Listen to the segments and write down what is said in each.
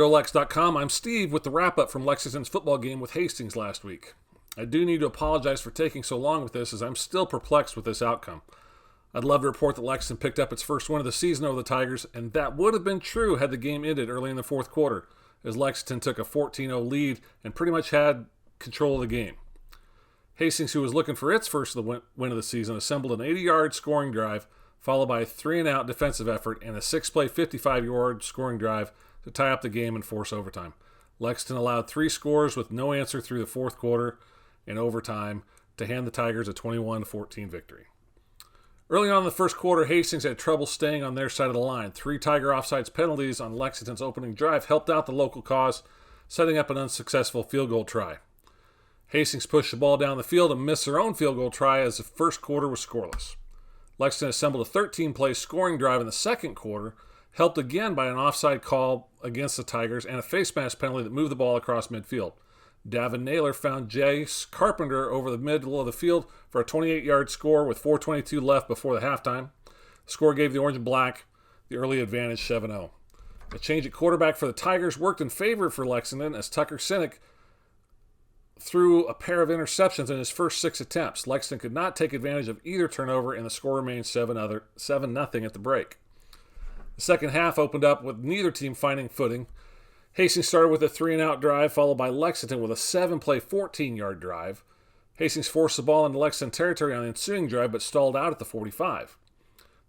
Go-Lex.com, I'm Steve with the wrap-up from Lexington's football game with Hastings last week. I do need to apologize for taking so long with this, as I'm still perplexed with this outcome. I'd love to report that Lexington picked up its first win of the season over the Tigers, and that would have been true had the game ended early in the fourth quarter, as Lexington took a 14-0 lead and pretty much had control of the game. Hastings, who was looking for its first win of the season, assembled an 80-yard scoring drive, followed by a 3-and-out defensive effort and a 6-play 55-yard scoring drive to tie up the game and force overtime. Lexington allowed 3 scores with no answer through the fourth quarter and overtime to hand the Tigers a 21-14 victory. Early on in the first quarter, Hastings had trouble staying on their side of the line. 3 Tiger offsides penalties on Lexington's opening drive helped out the local cause, setting up an unsuccessful field goal try. Hastings pushed the ball down the field and missed their own field goal try as the first quarter was scoreless. Lexington assembled a 13-play scoring drive in the second quarter, helped again by an offside call against the Tigers and a face mask penalty that moved the ball across midfield. Davin Naylor found Jace Carpenter over the middle of the field for a 28-yard score with 4:22 left before the halftime. The score gave the Orange and Black the early advantage 7-0. A change at quarterback for the Tigers worked in favor for Lexington as Tucker Sinek threw a pair of interceptions in his first 6 attempts. Lexington could not take advantage of either turnover, and the score remained 7-0 at the break. The second half opened up with neither team finding footing. Hastings started with a 3-and-out drive, followed by Lexington with a 7-play 14-yard drive. Hastings forced the ball into Lexington territory on the ensuing drive, but stalled out at the 45.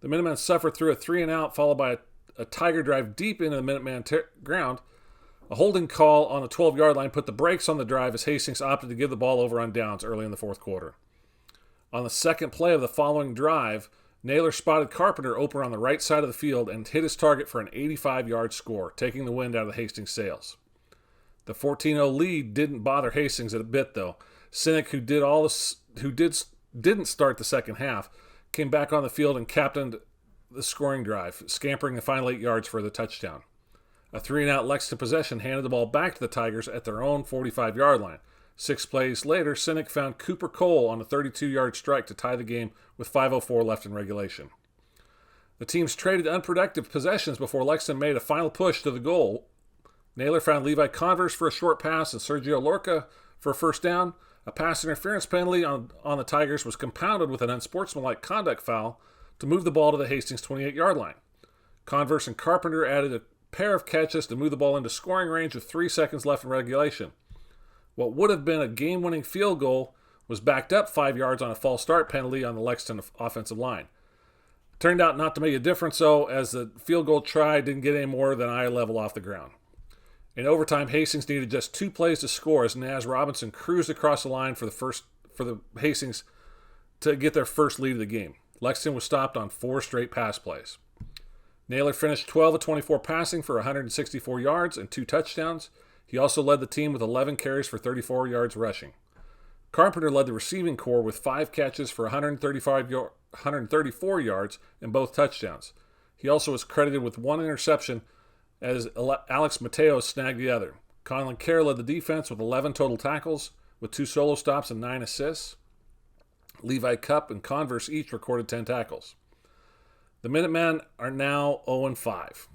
The Minutemen suffered through a 3-and-out, followed by a Tiger drive deep into the Minuteman ground. A holding call on the 12-yard line put the brakes on the drive as Hastings opted to give the ball over on downs early in the fourth quarter. On the second play of the following drive, Naylor spotted Carpenter open on the right side of the field and hit his target for an 85-yard score, taking the wind out of the Hastings sails. The 14-0 lead didn't bother Hastings a bit, though. Sinek, who didn't start the second half, came back on the field and captained the scoring drive, scampering the final 8 yards for the touchdown. A 3-and-out Lexington possession handed the ball back to the Tigers at their own 45-yard line. 6 plays later, Sinek found Cooper Cole on a 32-yard strike to tie the game with 5:04 left in regulation. The teams traded unproductive possessions before Lexington made a final push to the goal. Naylor found Levi Converse for a short pass and Sergio Lorca for a first down. A pass interference penalty on the Tigers was compounded with an unsportsmanlike conduct foul to move the ball to the Hastings 28-yard line. Converse and Carpenter added a pair of catches to move the ball into scoring range with 3 seconds left in regulation. What would have been a game-winning field goal was backed up 5 yards on a false start penalty on the Lexington offensive line. It turned out not to make a difference, though, as the field goal try didn't get any more than eye level off the ground. In overtime, Hastings needed just 2 plays to score as Naz Robinson cruised across the line for the Hastings to get their first lead of the game. Lexington was stopped on 4 straight pass plays. Naylor finished 12 of 24 passing for 164 yards and 2 touchdowns. He also led the team with 11 carries for 34 yards rushing. Carpenter led the receiving corps with 5 catches for 134 yards and both touchdowns. He also was credited with 1 interception as Alex Mateo snagged the other. Conlon Kerr led the defense with 11 total tackles with 2 solo stops and 9 assists. Levi Cupp and Converse each recorded 10 tackles. The Minutemen are now 0-5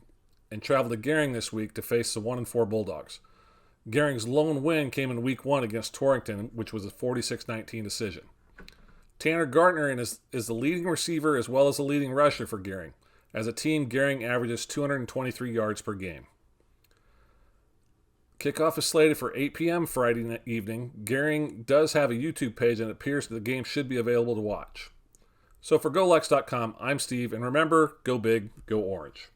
and travel to Gering this week to face the 1-4 Bulldogs. Gering's lone win came in Week 1 against Torrington, which was a 46-19 decision. Tanner Gardner is the leading receiver as well as the leading rusher for Gering. As a team, Gering averages 223 yards per game. Kickoff is slated for 8 p.m. Friday evening. Gering does have a YouTube page, and it appears that the game should be available to watch. So for Go-Lex.com, I'm Steve, and remember, go big, go orange.